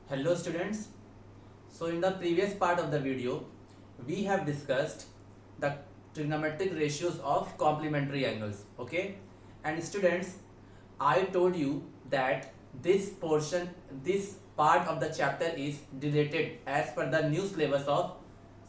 Hello students. So in the previous part of the video, we have discussed the trigonometric ratios of complementary angles. Okay. And students, I told you that this part of the chapter is related as per the new syllabus of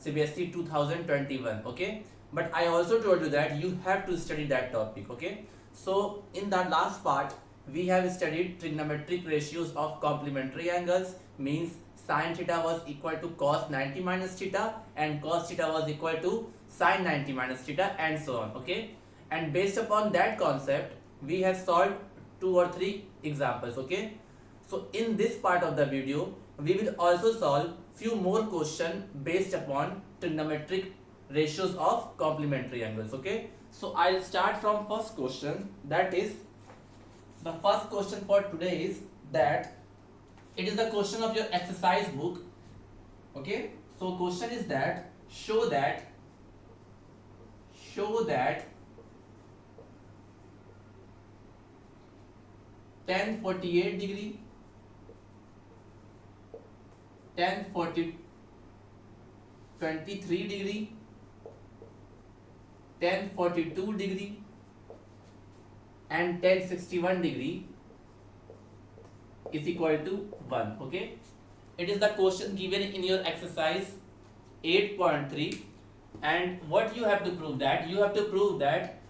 CBSE 2021. Okay. But I also told you that you have to study that topic. Okay. So in the last part, we have studied trigonometric ratios of complementary angles, means sin theta was equal to cos 90 minus theta and cos theta was equal to sin 90 minus theta and so on. Okay, and based upon that concept we have solved 2 or 3 examples. Okay, so in this part of the video we will also solve few more questions based upon trigonometric ratios of complementary angles. Okay, so I'll start from first question. That is, the first question for today is that it is the question of your exercise book. Okay, so question is that show that tan 48 degree, tan 23 degree, tan 42 degree and tan 61 degree is equal to 1. Okay, it is the question given in your exercise 8.3, and what you have to prove, that you have to prove that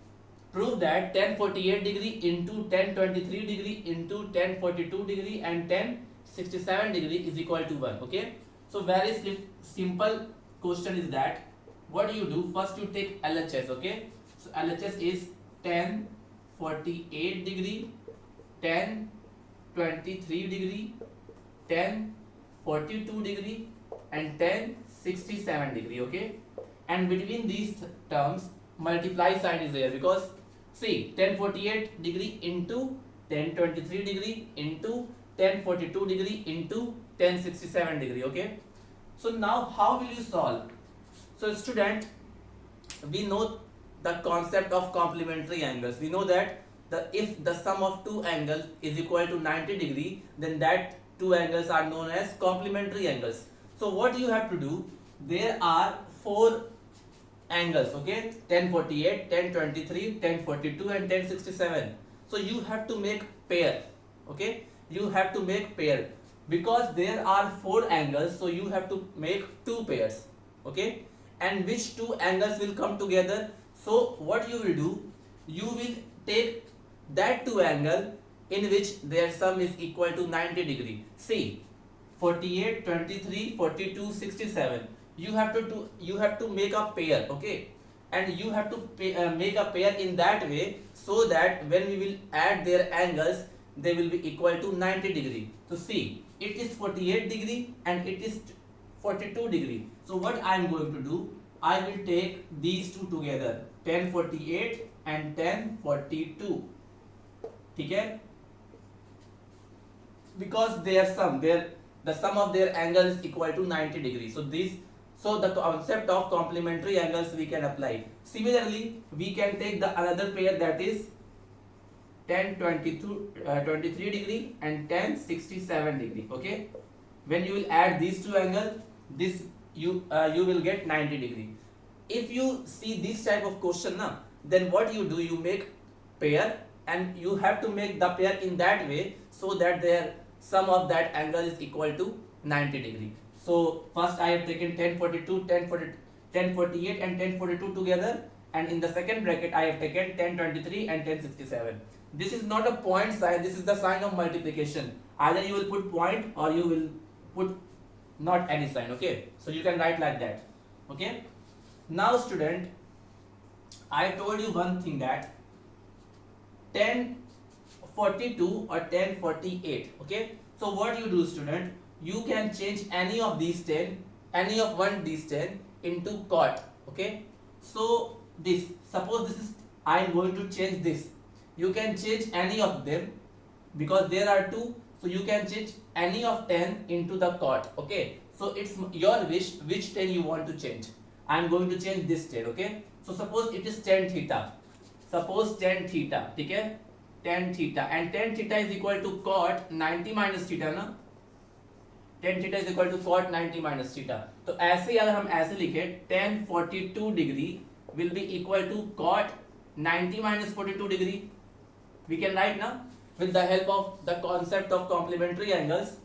tan 48 degree into tan 23 degree into tan 42 degree and tan 67 degree is equal to 1. Okay, so very simple question is that what do you do? First you take LHS. Okay, so LHS is tan 48 degree, tan 23 degree, tan 42 degree and tan 67 degree. Okay, and between these terms multiply sign is there, because see tan 48 degree into tan 23 degree into tan 42 degree into tan 67 degree. Okay, so now how will you solve? So student, we know the concept of complementary angles. We know that if the sum of two angles is equal to 90 degree, then that two angles are known as complementary angles. So what you have to do, there are four angles. Okay, tan 48, tan 23, tan 42 and tan 67. So you have to make pair. Okay, you have to make pair because there are four angles, so you have to make two pairs. Okay, and which two angles will come together? So what you will do, you will take that two angle in which their sum is equal to 90 degree. See, 48, 23, 42, 67. You have to make a pair. Okay, and you have to make a pair in that way so that when we will add their angles, they will be equal to 90 degree. So see, it is 48 degree and it is 42 degree. So what I am going to do, I will take these two together, tan 48 and tan 42. Okay, because the sum of their angle is equal to 90 degrees. So the concept of complementary angles we can apply. Similarly, we can take the another pair, that is tan 23 degree and tan 67 degree. Okay, when you will add these two angles, this you will get 90 degree. If you see this type of question now, then what you do, you make pair and you have to make the pair in that way so that their sum of that angle is equal to 90 degree. So first I have taken tan 42, tan 48 and tan 42 together, and in the second bracket I have taken tan 23 and tan 67. This is not a point sign, this is the sign of multiplication. Either you will put point or you will put not any sign. Okay, so you can write like that. Okay, now student, I told you one thing, that tan 42 or tan 48. Okay, so what you do, student, you can change any of these 10, any of one these 10 into cot. Okay, so this, suppose this is, I am going to change this. You can change any of them because there are two, so you can change any of 10 into the cot. Okay, so it's your wish which 10 you want to change. I am going to change this 10. Okay, so suppose it is tan theta. Suppose tan theta. Okay, tan theta, and tan theta is equal to cot 90 minus theta, na? tan theta is equal to cot 90 minus theta. तो ऐसे ही अगर हम ऐसे लिखे tan 42 degree will be equal to cot 90 minus 42 degree, we can write ना with the help of the concept of complementary angles.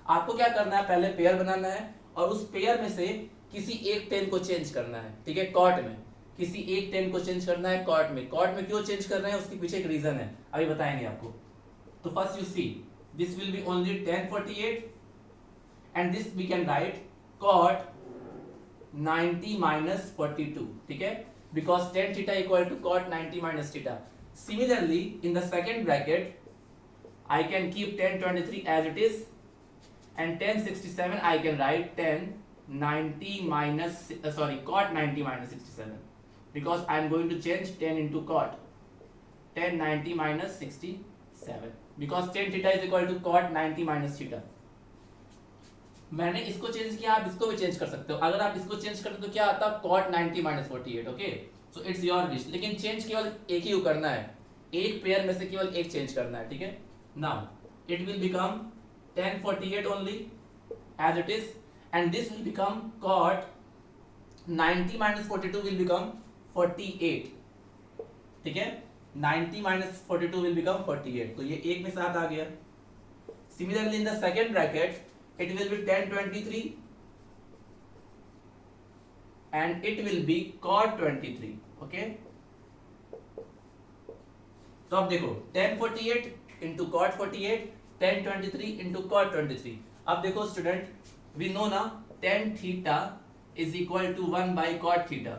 आपको क्या करना है, पहले पेयर बनाना है और उस पेयर में से किसी एक टेन को चेंज करना है, ठीक है, कॉट में किसी एक टेन को चेंज करना है कॉट में। कॉट में क्यों चेंज कर रहे हैं उसके पीछे एक रीजन है, अभी बताएंगे आपको। तो first you see this will be only tan 48 and this we can write cot 90 minus 42, ठीक है, because tan theta equal to cot 90 minus theta. Similarly, in the second bracket, I can keep tan 23 as it is, and tan 67 I can write tan 90 minus cot 90 minus 67, because I am going to change tan into cot, tan 90 minus 67, because tan theta is equal to cot 90 minus theta. मैंने इसको change किया, आप इसको भी change कर सकते हो। अगर आप इसको चेंज करते तो क्या आता, cot 90 minus 48, okay. So it's your wish, लेकिन चेंज केवल एक ही करना है, एक पेयर में से केवल एक चेंज करना है, ठीक है। Now it will become tan 48 only as it is, and this will become cot 90 minus 42 will become 48, ठीक है। 90 minus 42 will become 48, तो ये एक में साथ आ गया। Similarly in the second bracket it will be tan 23 and it will be cot 23, okay। तो अब देखो tan 48 into cot 48, tan 23 into cot 23। अब देखो स्टूडेंट, we know ना tan theta is equal to 1 by cot theta,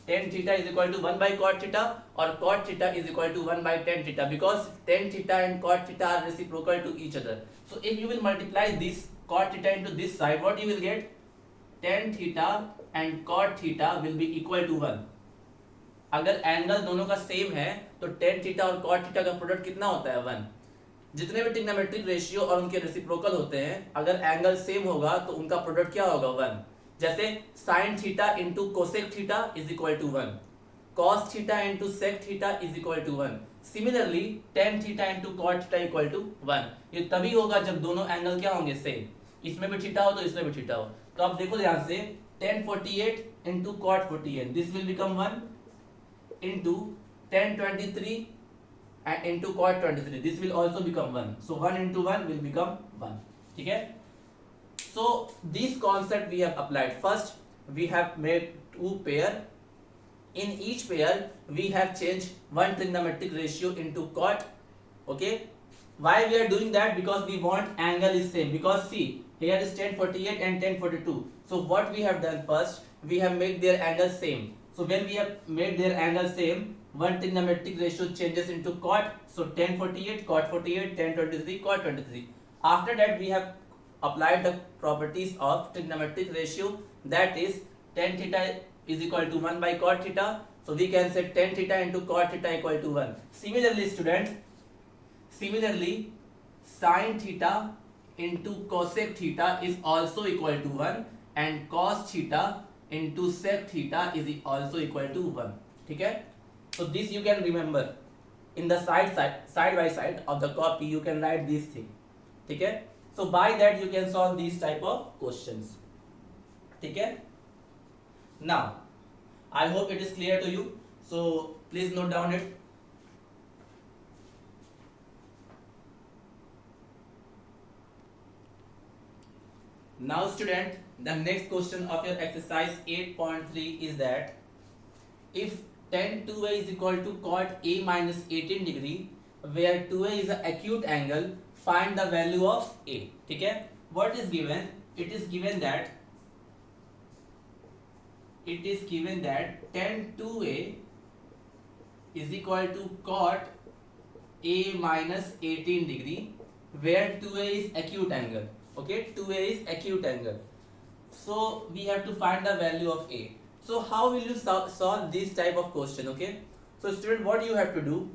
tan theta is equal to 1 by cot theta or cot theta is equal to 1 by tan theta, because tan theta and cot theta are reciprocal to each other. So if you will multiply this cot theta into this side, what you will get, tan theta and cot theta will be equal to 1। अगर angle दोनों का same है तो tan theta और cot theta का product कितना होता है, 1। जितने भी ट्रिग्नोमेट्रिक रेशियो और उनके रेसिप्रोकल होते हैं, अगर एंगल सेम होगा तो उनका प्रोडक्ट क्या होगा, 1। जैसे sin theta into cosec theta is equal to 1, cos theta into sec theta is equal to 1। Similarly tan theta into cot theta equal to 1। ये तभी होगा जब दोनों एंगल क्या होंगे, सेम, इसमें भी थीटा हो तो इसमें भी थीटा हो। तो आप देखो ध्यान से, tan 48 into cot 48, this will become 1 into tan 23 into cot 23, this will also become 1, so 1 into 1 will become 1, ठीक है। So this concept we have applied. First we have made two pair, in each pair we have changed one trigonometric ratio into cot, okay। Why we are doing that, because we want angle is same, because see here is tan 48 and tan 42, so what we have done, first we have made their angle same, so when we have made their angle same, one trigonometric ratio changes into cot, so tan 48 cot 48, tan 23 cot 23। After that we have applied the properties of trigonometric ratio, that is tan theta is equal to 1 by cot theta, so we can say tan theta into cot theta equal to 1। Similarly student, similarly sin theta into cosec theta is also equal to 1 and cos theta into sec theta is also equal to 1, ठीक है। So this you can remember in the side by side of the copy, you can write these things, ठीक है। So by that you can solve these type of questions, ठीक है। Now I hope it is clear to you, so please note down it। Now student, the next question of your exercise 8.3 is that if tan 2a is equal to cot a minus 18 degree, where 2a is an acute angle, find the value of a, ठीक है। What is given? It is given that tan 2a is equal to cot a minus 18 degree, where 2a is acute angle, okay, 2a is acute angle, so we have to find the value of a। So how will you solve this type of question, okay? So student, what you have to do,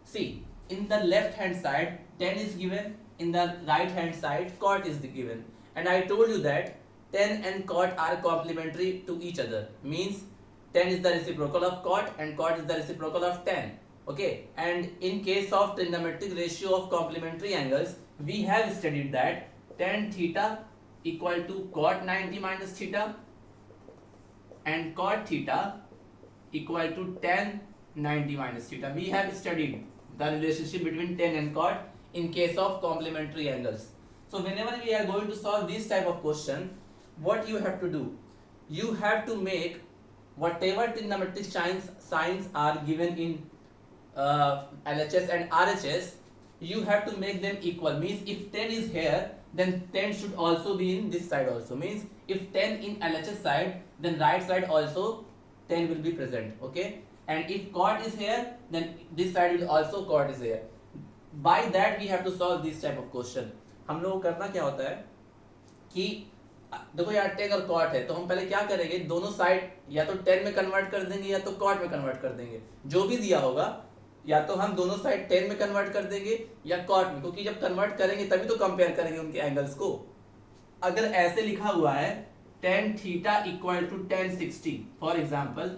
see in the left hand side tan is given, in the right hand side cot is given, and I told you that tan and cot are complementary to each other, means tan is the reciprocal of cot and cot is the reciprocal of tan, okay। And in case of trigonometric ratio of complementary angles, we have studied that tan theta equal to cot 90 minus theta and cot theta equal to tan 90 minus theta. We have studied the relationship between tan and cot in case of complementary angles. So whenever we are going to solve this type of question, what you have to do, you have to make whatever trigonometric signs are given in LHS and RHS, you have to make them equal. Means if 10 is here, then 10 should also be in this side also. Means if 10 in LHS side, then right side also 10 will be present. Okay, and if cot is here, then this side will also cot is here. By that we have to solve this type of question. हम लोग को करना क्या होता है कि देखो यार टेन और कॉट है, तो हम पहले क्या करेंगे, दोनों साइड या तो टेन में कन्वर्ट कर देंगे या तो कॉट में कन्वर्ट कर देंगे. जो भी दिया होगा या तो हम दोनों साइड टेन में कन्वर्ट कर देंगे या कॉट में, क्योंकि जब कन्वर्ट करेंगे तभी तो कंपेयर करेंगे उनके एंगल्स को. अगर ऐसे लिखा हुआ है tan theta equal to tan 60 for example,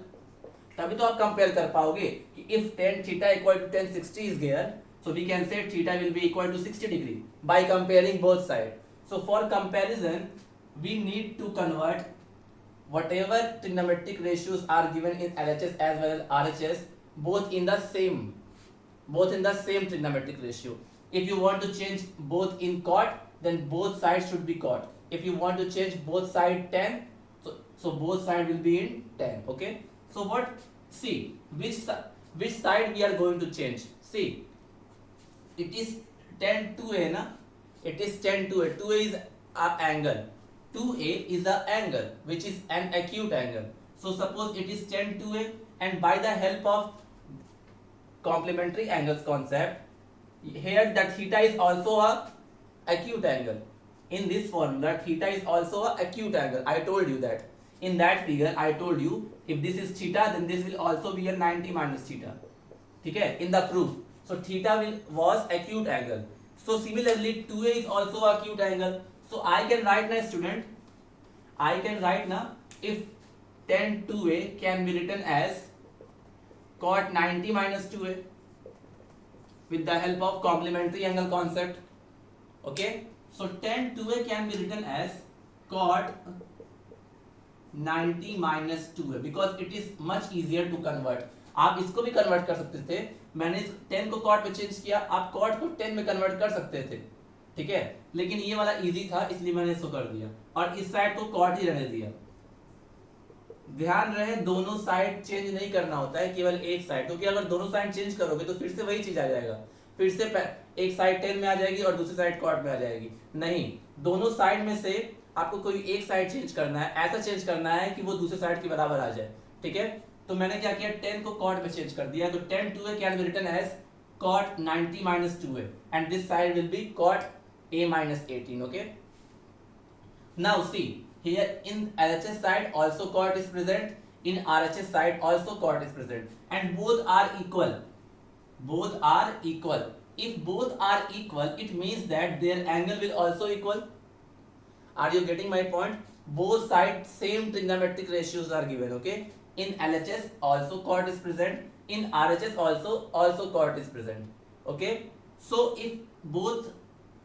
तभी तो आप कंपेयर कर पाओगे कि if tan theta equal to tan 60 is there, so we can say theta will be equal to 60 degree by comparing both sides. So for comparison we need to convert whatever trigonometric ratios are given in LHS as well as RHS both in the same trigonometric ratio. If you want to change both in cot, then both sides should be cot. If you want to change both side tan, so both side will be in tan. Okay, so what, see which side we are going to change. See, it is tan 2a na, it is tan 2a. 2a is an angle, 2a is an angle which is an acute angle. So suppose it is tan 2a, and by the help of complementary angles concept, here that theta is also a acute angle. In this formula theta is also a acute angle. I told you that in that figure. I told you if this is theta, then this will also be a 90 minus theta. Okay, in the proof. So theta was acute angle. So similarly 2a is also acute angle. So I can write now, student, I can write now, if tan 2a can be written as cot 90 minus 2a with the help of complementary angle concept. Okay, so tan 2a can be written as cot 90 minus 2a because it is much easier to convert. आप इसको भी convert कर सकते थे, मैंने इस 10 को cot में चेंज किया, आप कॉट को 10 में कन्वर्ट कर सकते थे. ठीक है, लेकिन ये वाला इजी था इसलिए मैंने इसको कर दिया और इस साइड को कॉट ही रहने दिया. ध्यान रहे दोनों साइड चेंज नहीं करना होता है, केवल एक साइड, क्योंकि अगर दोनों साइड चेंज करोगे तो फिर से वही चीज आ जाएगा, फिर से एक साइड 10 में आ जाएगी और दूसरी साइड कॉट में आ जाएगी. नहीं, दोनों साइड में से आपको कोई एक साइड चेंज करना है, ऐसा चेंज करना है कि वो दूसरे साइड के बराबर आ जाए. ठीक है, तो मैंने क्या किया, 10 को कॉट में चेंज कर दिया. तो tan 2a can be written as cot 90 minus 2a and this side will be cot a minus 18. Okay, now see here in LHS side also cot is present, in RHS side also cot is present, and both are equal. Both are equal. If both are equal, it means that their angle will also equal. Are you getting my point? Both sides same trigonometric ratios are given. Okay, in LHS also cot is present, in RHS also cot is present. Okay, so if both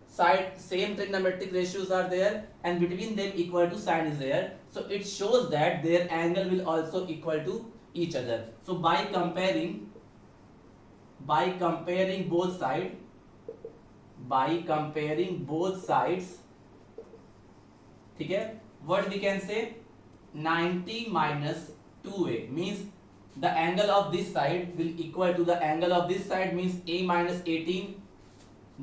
side same trigonometric ratios are there and between them equal to sign is there, so it shows that their angle will also equal to each other. So by comparing both sides, ठीक है, what we can say, 90 minus 2a means the angle of this side will equal to the angle of this side, means a minus 18.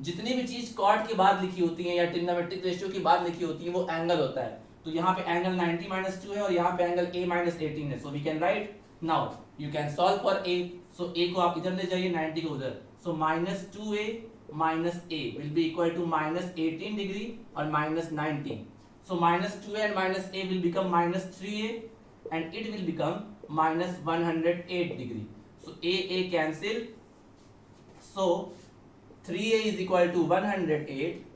जितनी भी चीज cot के बाद लिखी होती है या ट्रिग्नोमेट्रिक रेशियो के बाद लिखी होती है वो एंगल होता है. तो यहाँ पे एंगल 90 minus 2 है और यहाँ पे एंगल a minus 18 है. So we can write, now you can solve for a. So a को आप इधर ले जाइए, 90 को उधर. सो minus 2a minus a will be equal to minus 18 degree और minus 90. So minus 2a and minus a will become minus 3a and it will become minus 108 degree. So a cancel. So 3a is equal to 108.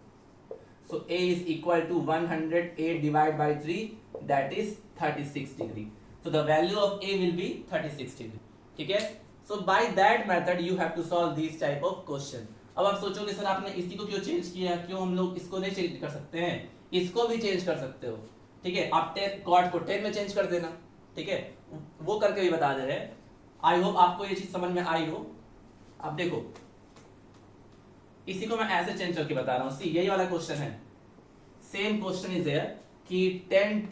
So a is equal to 108 divided by 3, that is 36 degree. So the value of a will be 36 degree. ठीक है, so by that method you have to solve these type of question. अब आप सोचोगे sir आपने इसी को क्यों change किया, क्यों हम लोग इसको नहीं चेंज कर सकते हैं? इसको भी चेंज कर सकते हो, ठीक है। आप कॉट को 10 में चेंज कर देना, ठीक है, वो करके भी बता दे रहे हैं। आई होप आपको ये चीज समझ में आई हो। अब देखो इसी को मैं ऐसे चेंज करके बता रहा हूं, सी यही वाला क्वेश्चन है, सेम क्वेश्चन इज देयर कि 10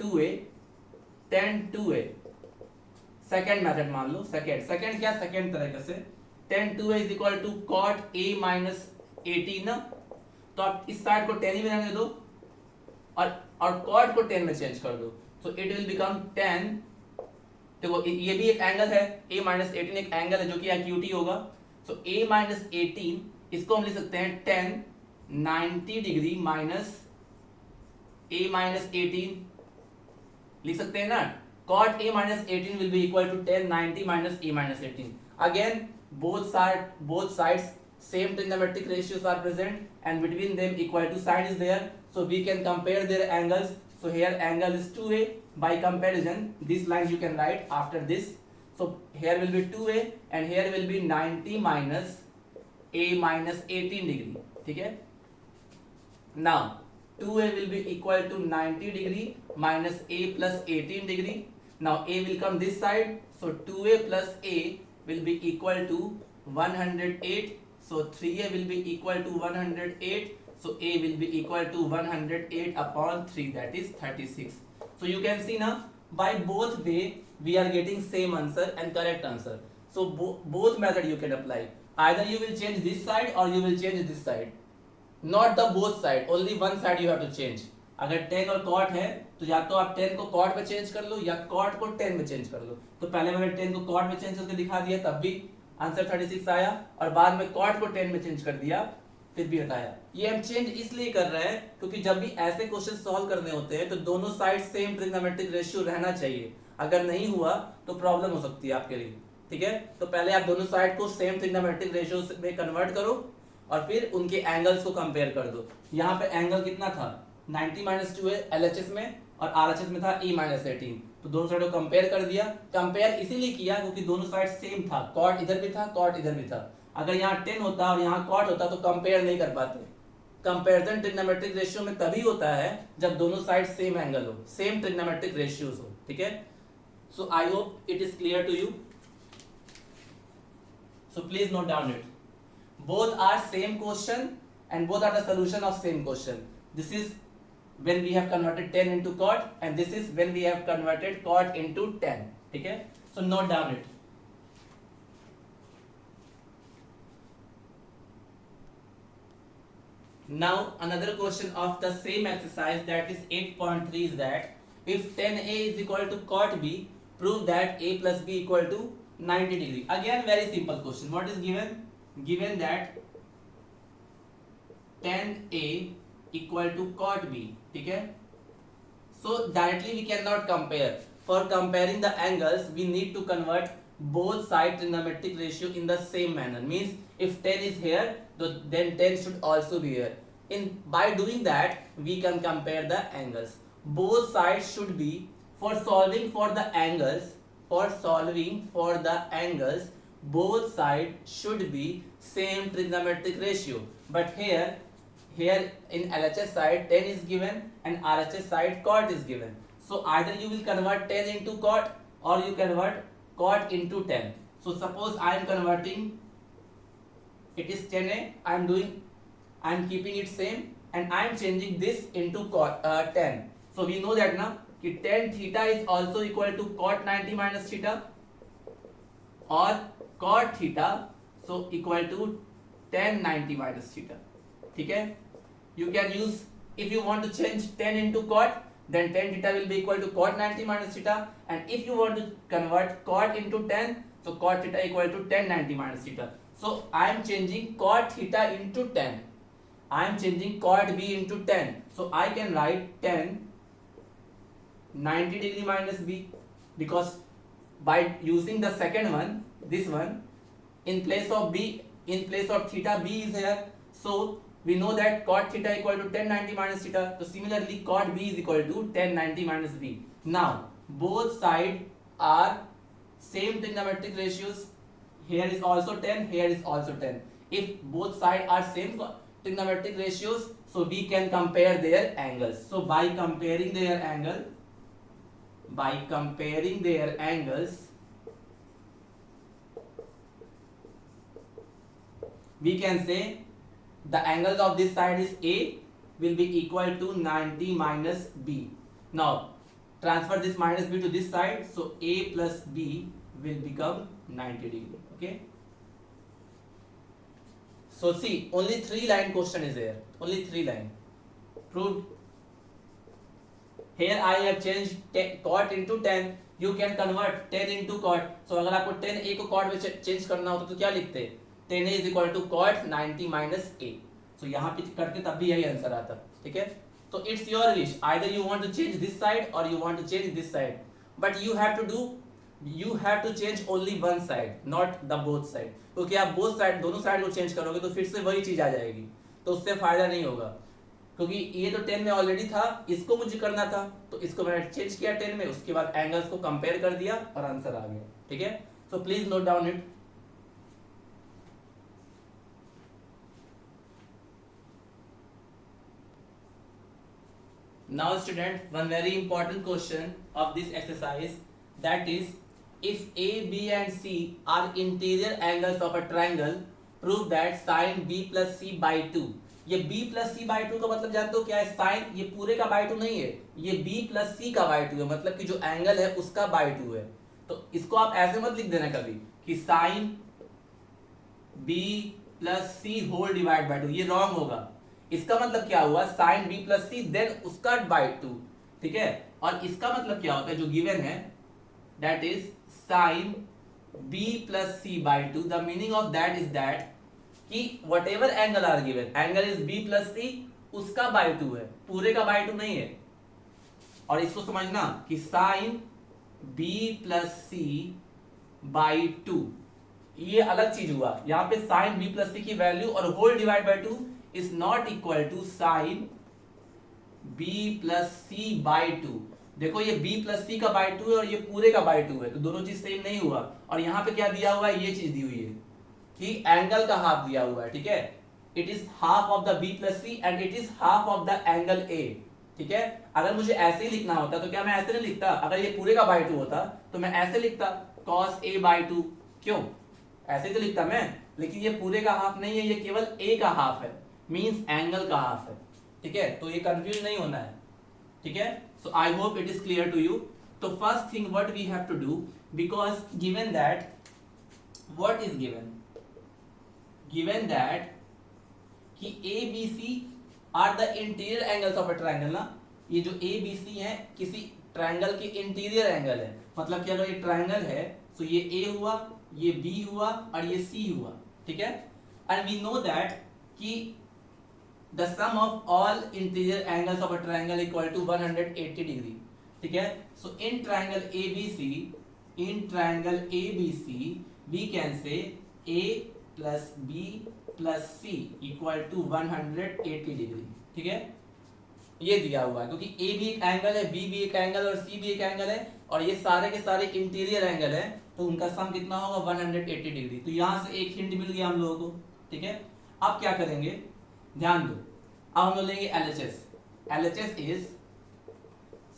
to a सेकेंड मेथड मान लो, सेकेंड क्या, सेकेंड तरीके से 10 to a is equal to cot a minus 18 ना, तो आप इस साइड को 10 ही में रहने दो और कॉट को 10 में चेंज कर दो, सो इट विल बिकम 10। देखो ये भी एक एंगल है, a माइनस 18 एक एंगल है जो कि एक्यूटी होगा, सो a माइनस 18 इसको हम लिख सकते हैं 10 90 डिग्री माइनस a माइनस 18 लिख सकते हैं ना। cot a minus 18 will be equal to 10 90 minus a minus 18. Again, both sides same trigonometric ratios are present and between them equal to sign is there. So we can compare their angles. So here angle is 2a. By comparison, this line you can write after this. So here will be 2a and here will be 90 minus a minus 18 degree. ठीक है? Now 2a will be equal to 90 degree minus a plus 18 degree. Now a will come this side, so 2a plus a will be equal to 108. So 3a will be equal to 108. So a will be equal to 108 upon 3, that is 36. So you can see now by both way we are getting same answer and correct answer. So both method you can apply. Either you will change this side or you will change this side. Not the both side, only one side you have to change. अगर 10 और cot है तो या तो आप 10 को cot में change कर लो या कॉट को 10 में चेंज कर लो। तो पहले मैंने 10 को कॉट में चेंज करके दिखा दिया, तब भी आंसर 36 आया, और बाद में कॉट को 10 में चेंज कर दिया, फिर भी बताया। ये हम चेंज इसलिए कर रहे हैं क्योंकि जब भी ऐसे क्वेश्चन सॉल्व करने होते हैं तो दोनों साइड सेम ट्रिग्नोमेट्रिक रेशियो रहना चाहिए। अगर नहीं हुआ तो प्रॉब्लम हो सकती है आपके लिए, ठीक है। तो पहले आप दोनों साइड को सेम ट्रिग्नोमेट्रिक रेशियो में कन्वर्ट करो और फिर उनके एंगल्स को कंपेयर कर दो। यहाँ पे एंगल कितना था, 90 माइनस 2 है LHS में और RHS में था e माइनस 18, तो दोनों साइड को कंपेयर कर दिया। कंपेयर इसीलिए किया क्योंकि दोनों साइड सेम था, कॉट इधर भी था कॉट इधर भी था। अगर यहाँ 10 होता और यहाँ कॉट होता तो कंपेयर नहीं कर पाते। कंपेरिजन ट्रिग्नोमेट्रिक रेशियो में तभी होता है जब दोनों साइड सेम एंगल हो, सेम ट्रिग्नोमेट्रिक रेशियोज हो, ठीक है। So I hope it is clear to you. So please note down it, both are same question and both are the solution of same question. This is when we have converted 10 into cot and this is when we have converted cot into 10, ठीक है। So note down it. Now another question of the same exercise, that is 8.3, is that if 10a is equal to cot b, prove that a plus b equal to 90 degree. Again very simple question. What is given? Given that 10a equal to cot b, ठीक है। So directly we cannot compare. For comparing the angles, we need to convert both side trigonometric ratio in the same manner. Means if 10 is here, then 10 should also be here. By doing that, we can compare the angles. Both sides should be, for solving for the angles, both sides should be same trigonometric ratio. But here in LHS side 10 is given and RHS side cot is given. So either you will convert 10 into cot or you convert cot into 10. So suppose I am converting, it is 10a, I am keeping it same and I am changing this into cot 10. So we know that now कि tan theta is also equal to cot 90 minus theta or cot theta so equal to tan 90 minus theta, ठीक है। You can use, if you want to change 10 into cot, then tan theta will be equal to cot 90 minus theta, and if you want to convert cot into 10, so cot theta equal to tan 90 minus theta. So I am changing cot theta into 10, I am changing cot b into 10, so I can write 10 90 degree minus b, because by using the second one, this one, in place of theta b is here, so we know that cot theta equal to tan 90 minus theta, so similarly cot b is equal to tan 90 minus b. Now both sides are same trigonometric ratios, here is also 10, here is also 10. if both sides are same trigonometric ratios, so we can compare their angles. So by comparing their angles, we can say the angles of this side is A will be equal to 90 minus B. Now transfer this minus B to this side, so A plus B will become 90 degree. Okay, so see, only 3 line question is there, only 3 line. Proved. Here I have changed cot into tan. You can convert tan into cot. So अगर आपको tan A को cot में change करना होता तो क्या लिखते हैं? tan A is equal to cot 90 minus A. So यहाँ पे करते तब भी यही आंसर आता. ठीक है? So it's your wish. Either you want to change this side or you want to change this side. But you have to change only one side, not the both side. क्योंकि आप both side दोनों side को change करोगे तो फिर से वही चीज आ जाएगी. तो उससे फायदा नहीं होगा. क्योंकि ये तो 10 में ऑलरेडी था, इसको मुझे करना था, तो इसको मैंने चेंज किया 10 में, उसके बाद एंगल्स को कंपेयर कर दिया और आंसर आ गया. ठीक है, सो please note down it. Now student, one very important question of this exercise, that is, if A, B and C are interior angles of a triangle, prove that sin B plus C by 2. ये B plus C by 2 का मतलब जानते हो क्या है? sin ये पूरे का by 2 नहीं है, ये B plus C का by 2 है, मतलब कि जो एंगल है उसका by 2 है. तो इसको आप ऐसे मत लिख देना कभी कि sin B plus C whole divide by 2, ये रॉन्ग होगा. इसका मतलब क्या हुआ? sin B plus C then उसका by 2. ठीक है, और इसका मतलब क्या होता है जो गिवन है, that is sin B plus C by 2. The meaning of that is that कि whatever angle are given, angle is B plus C, उसका by 2 है, पूरे का by 2 नहीं है. और इसको समझना कि sin B plus C by 2 ये अलग चीज हुआ. यहाँ पे sin B plus C की वैल्यू और whole divide by 2 is not equal to sin B plus C by 2. देखो ये B plus C का by 2 है और ये पूरे का by 2 है, तो दोनों चीज सेम नहीं हुआ. और यहाँ पे क्या दिया हुआ है? ये चीज दी हुई है कि एंगल का हाफ दिया हुआ है. ठीक है, it is half of the B plus C and it is half of the angle A. ठीक है, अगर मुझे ऐसे ही लिखना होता तो क्या मैं ऐसे नहीं लिखता? अगर ये पूरे का by 2 होता तो मैं ऐसे लिखता cos A by 2. क्यों? ऐसे तो लिखता मैं, लेकिन ये पूरे का हाफ नहीं है, ये केवल A का हाफ है, मींस एंगल का हाफ है. ठीक है, तो ये कंफ्यूज नहीं होना है. ठीक है, so I hope it is clear to you. तो first thing what we have to do, because given that what is given that कि A B C are the interior angles of a triangle ना. ये जो ए B सी है किसी triangle के interior angle है. मतलब कि अगर ये ट्राइंगल है तो ये ए हुआ, ये बी हुआ और ये सी हुआ. ठीक है, एंड वी नो दैट कि the sum of all interior angles of a triangle equal to 180 degree. ठीक है, so in triangle ABC we can say A plus B plus C equal to 180 degree. ठीक है, ये दिया हुआ है क्योंकि A भी एक एंगल है, B भी एक एंगल और C भी एक एंगल है, और ये सारे के सारे इंटीरियर एंगल है, तो उनका सम कितना होगा? 180 डिग्री. तो यहां से एक हिंट मिल गया हम लोगों को. ठीक है, अब क्या करेंगे? ध्यान दो, अब हम लोग लेंगे LHS. LHS is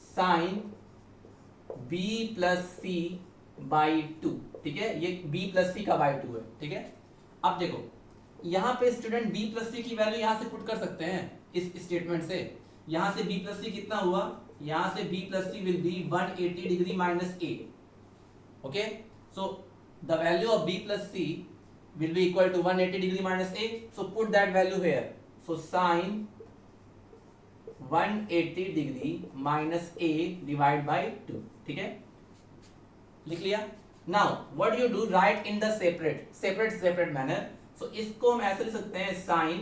sin B plus C by 2. ठीक है, ये B plus C का by 2 है. ठीक है, अब देखो यहाँ पे स्टूडेंट B plus C की वैल्यू यहाँ से पुट कर सकते हैं इस स्टेटमेंट से. यहाँ से B plus C कितना हुआ? यहाँ से B plus C will be 180 degree minus A. Okay, so the value of B plus C will be equal to 180 degree minus A. So put that value here. So sin 180 degree minus A divided by 2. ठीक है, लिख लिया. Now what you do, write in the separate manner. So इसको हम ऐसे लिख सकते हैं sin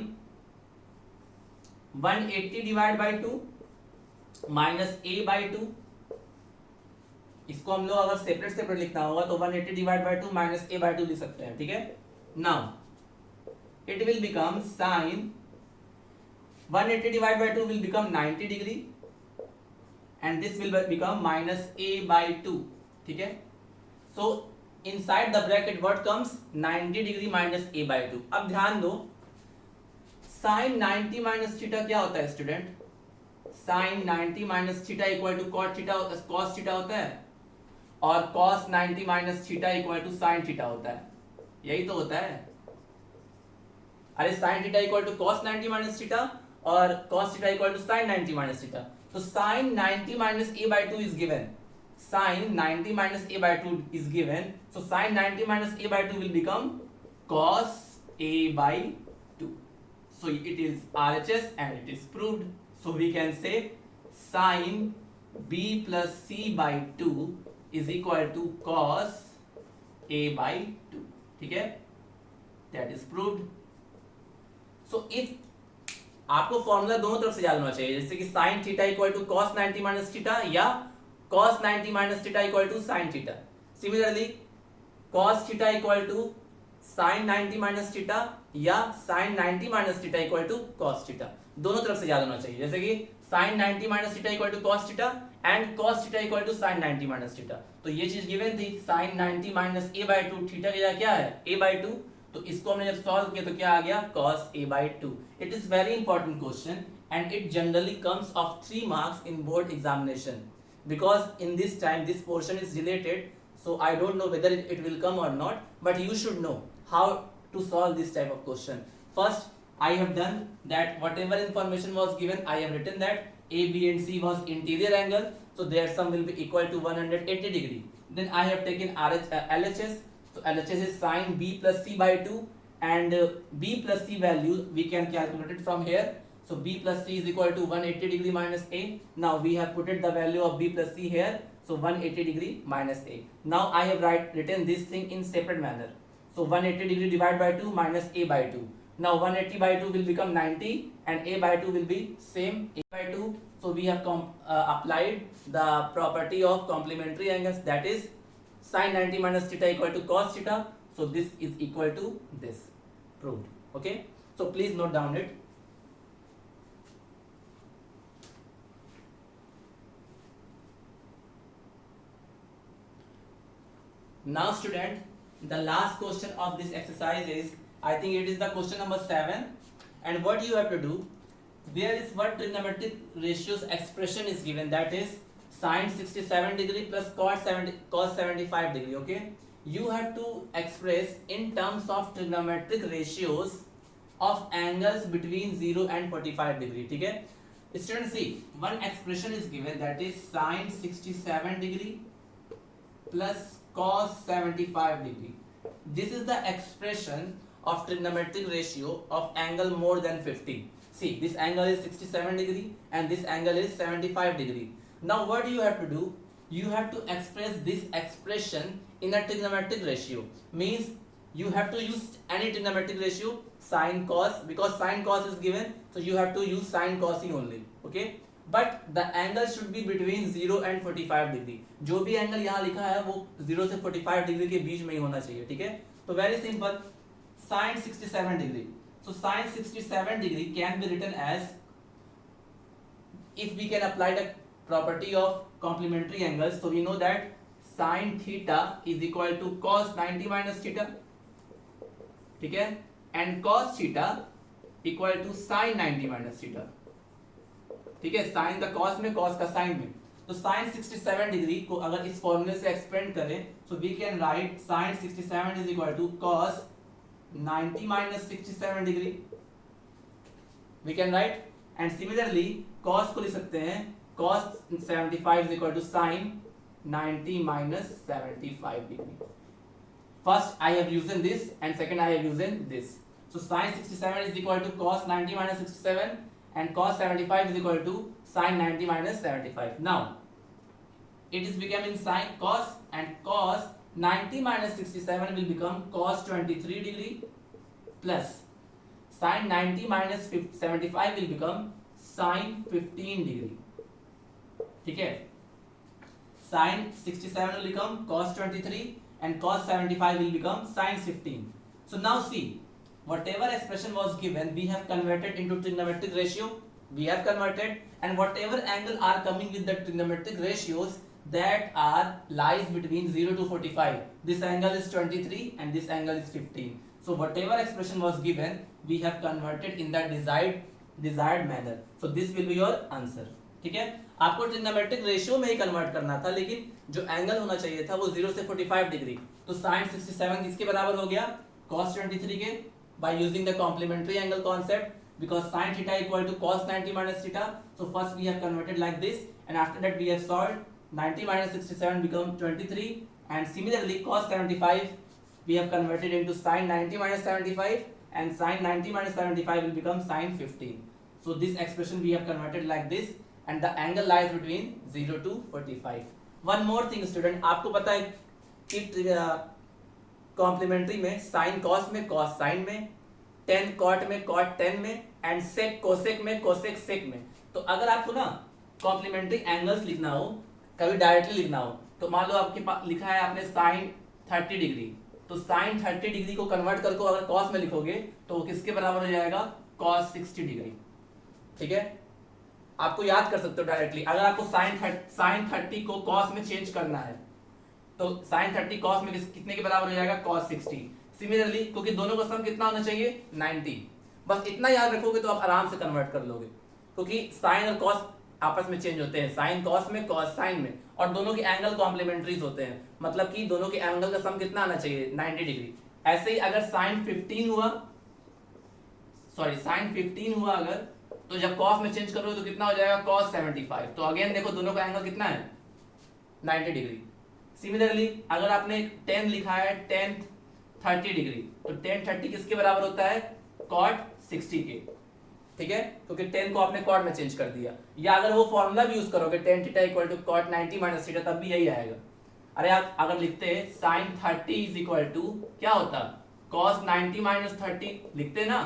180 divided by 2 minus A by 2. इसको हम लोग अगर सेपरेट लिखना होगा तो 180 divided by 2 minus A by 2 लिख सकते हैं. ठीक है, now it will become sin 180 divided by 2 will become 90 degree and this will become minus A by 2. ठीक है, so inside the bracket what comes 90 degree minus a by 2. अब ध्यान दो sin 90 minus theta क्या होता है student? sin 90 minus theta equal to cos theta होता है और cos 90 minus theta equal to sin theta होता है. यही तो होता है. अरे sin theta equal to cos 90 minus theta और cos theta equal to sin 90 minus theta. तो sin 90 minus a by 2 is given. Sin 90 minus a by 2 is given. So sin 90 minus a by 2 will become cos a by 2. So it is RHS and it is proved. So we can say sin b plus c by 2 is equal to cos a by 2. ठीक है? That is proved. So if आपको formula दोनों तरफ से याद होना चाहिए, जैसे कि sin theta equal to cos 90 minus theta या cos 90 minus theta equal to sin theta. Similarly cos theta equal to sin 90 minus theta या sin 90 minus theta equal to cos theta. दोनों तरफ से याद होना चाहिए, जैसे कि sin 90 minus theta equal to cos theta and cos theta equal to sin 90 minus theta. तो ये चीज गिवन थी. sin 90 माइनस a by 2 थीटा की जगह क्या है a by 2. तो इसको हमने जब सॉल्व किया तो क्या आ गया cos a by 2. It is very important question and it generally comes of 3 marks in board examination because in this time this portion is related, so I don't know whether it will come or not, but you should know how to solve this type of question. First I have done that whatever information was given I have written that a b and c was interior angle, so their sum will be equal to 180 degree. Then I have taken LHS. So LHS is sin b plus c by 2 and b plus c value we can calculate it from here. So b plus c is equal to 180 degree minus a. Now we have put the value of b plus c here. So 180 degree minus a. Now I have written this thing in separate manner. So 180 degree divided by 2 minus a by 2. Now 180 by 2 will become 90 and a by 2 will be same a by 2. So we have applied the property of complementary angles, that is sin 90 minus theta equal to cos theta. So this is equal to this. Proved. Okay. So please note down it. Now student, the last question of this exercise is, I think it is the question number 7, and what you have to do, there is one trigonometric ratios expression is given, that is sin 67 degree plus cos 75 degree. Okay, you have to express in terms of trigonometric ratios of angles between 0 and 45 degree. ठीक है student, see one expression is given, that is sin 67 degree plus cos 75 degree. This is the expression of trigonometric ratio of angle more than 50. See, this angle is 67 degree and this angle is 75 degree. Now what do you have to do? You have to express this expression in a trigonometric ratio. Means you have to use any trigonometric ratio, sin cos, because sin cos is given, so you have to use sin cosine only. Okay, but the angle should be between 0 and 45 degree. जो भी angle यहाँ लिखा है वो 0 से 45 degree के बीच में ही होना चाहिए. ठीक है, तो very simple, sin 67 degree. So sin 67 degree can be written as, if we can apply the property of complementary angles, so we know that sin theta is equal to cos 90 minus theta. ठीक है, and cos theta equal to sin 90 minus theta. ठीक है, sign का cos में, cos का sign में. तो sign 67 degree को अगर इस फॉर्मूले से एक्सपेंड करें, so we can write sine 67 is equal to cos 90 minus 67 degree. We can write, and similarly cos को लिख सकते हैं cos 75 is equal to sine 90 minus 75 degree. First I have used this and second I have used this. So sine 67 is equal to cos 90 minus 67 and cos 75 is equal to sin 90 minus 75. Now it is becoming sin cos, and cos 90 minus 67 will become cos 23 degree plus sin 90 minus 75 will become sin 15 degree. ठीक है, sin 67 will become cos 23 and cos 75 will become sin 15. So now see, whatever expression was given, we have converted into trigonometric ratio. We have converted, and whatever angle are coming with the trigonometric ratios, that are lies between 0 to 45. This angle is 23 and this angle is 15. So whatever expression was given, we have converted in the desired manner. So this will be your answer. ठीक है, आपको trigonometric ratio में ही convert करना था, लेकिन जो angle होना चाहिए था वो 0 से 45 डिग्री. तो sin 67 किसके बराबर हो गया? cos 23 के, by using the complementary angle concept, because sin theta equal to cos 90 minus theta. So first we have converted like this, and after that we have solved. 90 minus 67 become 23, and similarly cos 75 we have converted into sin 90 minus 75, and sin 90 minus 75 will become sin 15. So this expression we have converted like this, and the angle lies between 0 to 45. One more thing student, आपको पता है कि complementary में sine cos में, cos sine में, tan cot में, cot ten में, and sec cosec में, कोसेक सेक में. तो अगर आपको ना कॉम्प्लीमेंट्री एंगल्स लिखना हो, कभी डायरेक्टली लिखना हो, तो मान लो आपके पास लिखा है आपने साइन 30 डिग्री, तो साइन 30 डिग्री को कन्वर्ट करके अगर कॉस में लिखोगे तो वो किसके बराबर हो जाएगा? Cos 60 degree. ठीक है, आपको याद कर सकते हो डायरेक्टली. अगर आपको साइन 30 को कॉस में चेंज करना है तो साइन 30 कॉस में कितने के बराबर हो जाएगा? कॉस 60. सिमिलरली क्योंकि दोनों का सम कितना होना चाहिए? 90. बस इतना याद रखोगे तो आप आराम से कन्वर्ट कर लोगे, क्योंकि साइन और कॉस आपस में चेंज होते हैं, साइन कॉस में, कॉस साइन में, और दोनों के एंगल कॉम्प्लीमेंट्रीज होते हैं, मतलब कि दोनों के एंगल का सम कितना आना चाहिए? 90 डिग्री. ऐसे ही अगर साइन 15 हुआ अगर, तो जब कॉस में चेंज करोगे तो कितना हो जाएगा? कॉस 75. तो अगेन देखो दोनों का एंगल कितना है? 90 डिग्री. सिमिलरली अगर आपने 10 लिखा है, 10 30 डिग्री, तो 10 30 किसके बराबर होता है? कॉट 60 के. ठीक है, क्योंकि 10 को आपने कॉट में चेंज कर दिया. या अगर वो फॉर्मूला भी यूज करोगे tan theta equal to cot 90 minus theta, तब भी यही आएगा. अरे आप अगर लिखते हैं sin 30 इज इक्वल टू क्या होता? cos 90 माइनस 30 लिखते ना,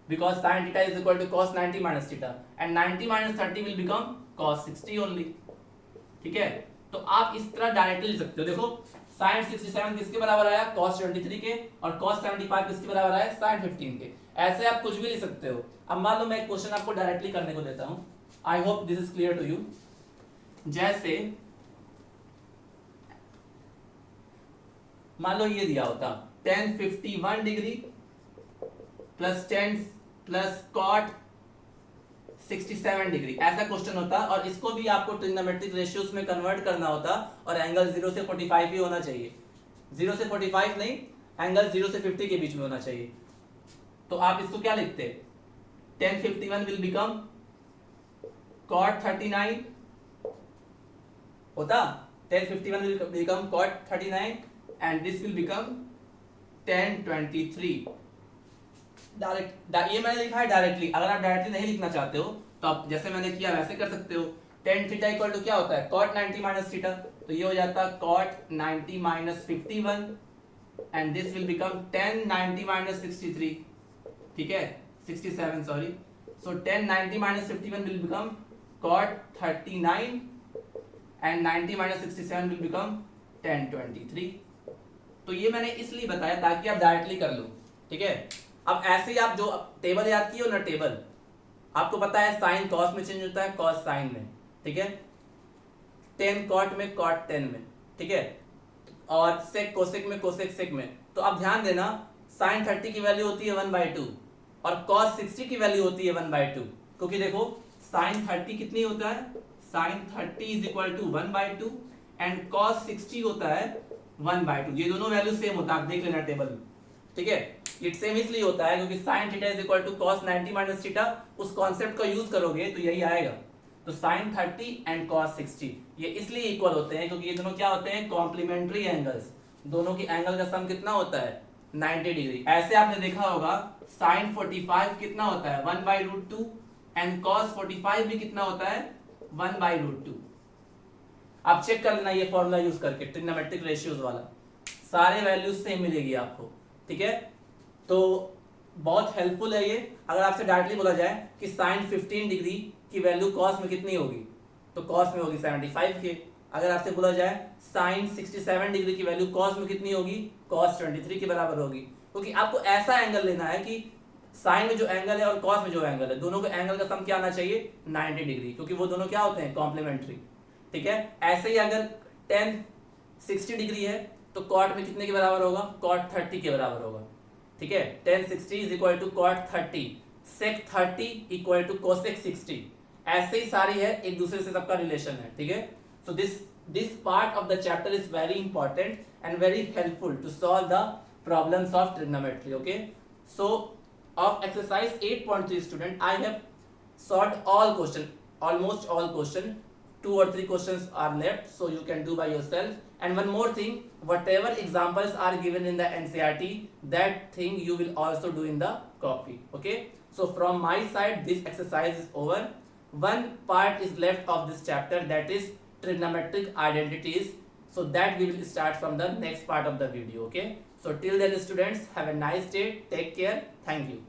because sin theta is equal to cos 90 minus theta, and 90 minus 30 will become cos 60 only. ठीक है, तो आप इस तरह डायरेक्टली लिख सकते हो. देखो sin 67 किसके बराबर आया? cos 23 के, और cos 75 किसके बराबर आया? sin 15 के. ऐसे आप कुछ भी लिख सकते हो. अब मान लो मैं एक क्वेश्चन आपको डायरेक्टली करने को देता हूं. I hope this is clear to you. जैसे मान लो ये दिया होता tan 51 डिग्री प्लस 10 प्लस cot 67 डिग्री, ऐसा क्वेश्चन होता, और इसको भी आपको ट्रिग्नोमेट्रिक रेशियोज में कन्वर्ट करना होता, और एंगल 0 से 45 ही होना चाहिए. 0 से 45 नहीं, एंगल 0 से 50 के बीच में होना चाहिए. तो आप इसको क्या लिखते? tan 51 विल बिकम cot 39 होता. tan 51 will become cot 39 and this will become tan 23. ये मैंने लिखा है डायरेक्टली. अगर आप डायरेक्टली नहीं लिखना चाहते हो तो आप जैसे मैंने किया वैसे कर सकते हो. tan थीटा इक्वल टू क्या होता है? cot 90 माइनस थीटा, तो ये हो जाता cot 90 minus 51 and this will become tan 90 minus 63. ठीक है, 67 sorry. So tan 90 minus 51 will become cot 39 and 90 minus 67 will become tan 23. तो ये मैंने इसलिए बताया ताकि आप डायरेक्टली कर लो. ठीक है, अब ऐसे ही आप जो टेबल याद किए हो ना, टेबल आपको पता है साइन कॉस में चेंज होता है, कॉस साइन में. ठीक है, टेन कॉट में, कॉट 10 में. ठीक है, और सेक कोसेक में, कोसेक सेक में. तो आप ध्यान देना, साइन 30 की वैल्यू होती है 1/2 और कॉस 60 की वैल्यू होती है 1/2. क्योंकि देखो साइन 30 कितनी होता है? Sine 30 is equal to 1/2 and cos 60 होता है 1/2. ये दोनों वैल्यू सेम होता है, आप देख लेना टेबल में. ठीक है, ये सेम इसलिए होता है क्योंकि sin theta is equal to cos 90 minus theta, उस कॉन्सेप्ट का यूज करोगे तो यही आएगा. तो sin 30 एंड cos 60 ये इसलिए इक्वल होते हैं क्योंकि ये दोनों क्या होते हैं? Complementary angles. दोनों की एंगल का सम कितना होता है? 90 डिग्री. ऐसे आपने देखा होगा sin 45 कितना होता है? 1/√2 एंड cos 45 भी कितना होता है? 1/√2. आप चेक कर लेना ये फॉर्मूला यूज करके, ट्रिग्नोमेट्रिक रेशियोज वाला, सारे वैल्यूज सेम मिलेगी आपको. ठीक है, तो बहुत हेल्पफुल है ये. अगर आपसे डायरेक्टली बोला जाए कि sin 15 डिग्री की वैल्यू cos में कितनी होगी, तो cos में होगी 75 के. अगर आपसे बोला जाए sin 67 डिग्री की वैल्यू cos में कितनी होगी, cos 23 के बराबर होगी. क्योंकि आपको ऐसा एंगल लेना है कि sin में जो एंगल है और cos में जो एंगल है, दोनों के एंगल का सम क्या आना चाहिए? 90 डिग्री, क्योंकि वो दोनों क्या होते हैं? कॉम्प्लीमेंट्री. ठीक है। ऐसे ही अगर tan 60 डिग्री है तो cot में कितने के बराबर होगा, cot 30 के बराबर होगा, ठीक है। tan 60 is equal to cot 30, sec 30 equal to cosec 60। ऐसे ही सारी है, एक दूसरे से सबका रिलेशन है, ठीक है। सो this part of the chapter is very important and very helpful to solve the problems of trigonometry, okay. So of exercise 8.3 student, I have solved all question, almost all question. 2 or 3 questions are left, so you can do by yourself. And one more thing, whatever examples are given in the NCERT, that thing you will also do in the copy, okay. So from my side this exercise is over. One part is left of this chapter, that is trigonometric identities, so that we will start from the next part of the video, okay. So till then students, have a nice day, take care, thank you.